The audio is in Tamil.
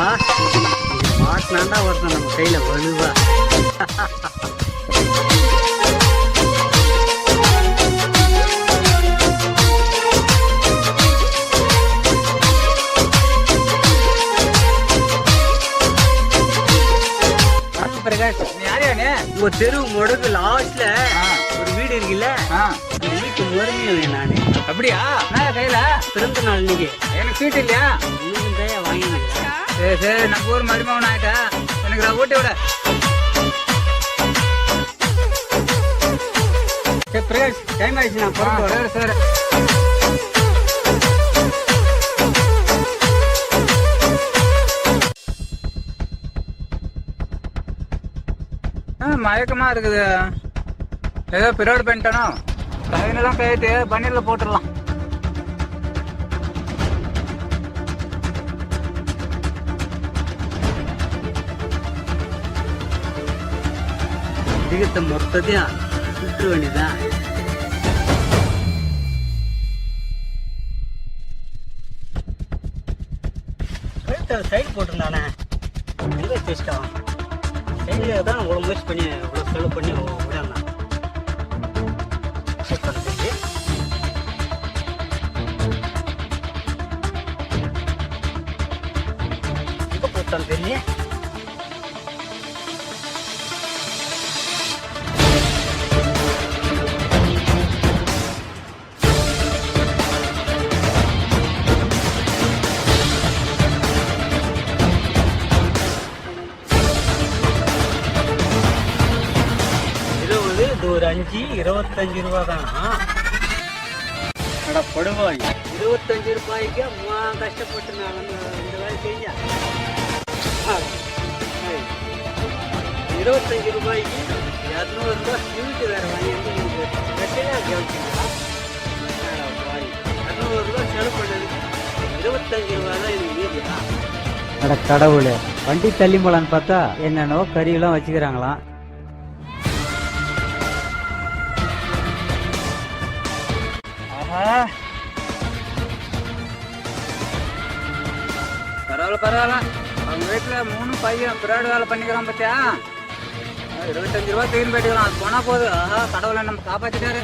ஆஹா, மாட்டினாண்டா ஒருத்தன் நம்ம கையில வலுவா. பிரகாஷ், நீ யாரையா? உங்க தெரு முடக்கு லாஸ்ட்ல ஒரு வீடு இருக்குல்ல, வீட்டு மருமையை நானு. அப்படியா? நான் கையில பிறந்த நாள் இன்னைக்கு எனக்கு சீட் இல்லையா? இன்னும் கையா வாங்கினேன். சரி சரி, நம்ம ஊர் மருமகன் ஆயிட்டா எனக்கு நான் ஓட்டி விட. சரி பிரகாஷ், டைம் ஆயிடுச்சு, நான் பிறந்து வரேன். சரி மயக்கமா இருக்குது. ஏதோ பிரோடு பண்ணிட்டானோ? கையிலாம் கையிட்டு பன்னீர்ல போட்டுடலாம். அதிகத்தை மொத்தத்தையும் சுற்ற வேண்டியதான். சைடு போட்டிருந்தானே, எங்க வச்சுட்டான்? சைடில் தான் இவ்வளோ முயற்சி பண்ணி இவ்வளோ செலவு பண்ணி விடலாம். எங்கே போட்டான் தெரியல. ஒரு 25 ரூபா தானா? படுவாய் 25 ரூபாய்க்கு அம்மா கஷ்டப்பட்டு நான் இந்த வேலை செஞ்சேன். 25 ரூபாய்க்கு 200 ரூபாய் ஸ்வீட்டு வேற வாங்கி கட்டிலாம் கவனிச்சிங்களா? 200 ரூபாய் செலவு பண்ணதுக்கு 25 ரூபா தான் எனக்கு மீதியா? அட கடவுளே, வண்டி தள்ளி போலான்னு பார்த்தா என்னென்னவோ கறியெல்லாம் வச்சுக்கிறாங்களாம். பரவாயில்ல பரவாயில்ல, அவங்க வீட்டுல 3 பையன் பிராடு வேலை பண்ணிக்கிறான் பார்த்தியா? 25 ரூபா தீர்ந்து போயிட்டுக்கலாம். அது போனா போகுது. கடவுளை நம்ம காப்பாத்திட்டாரு.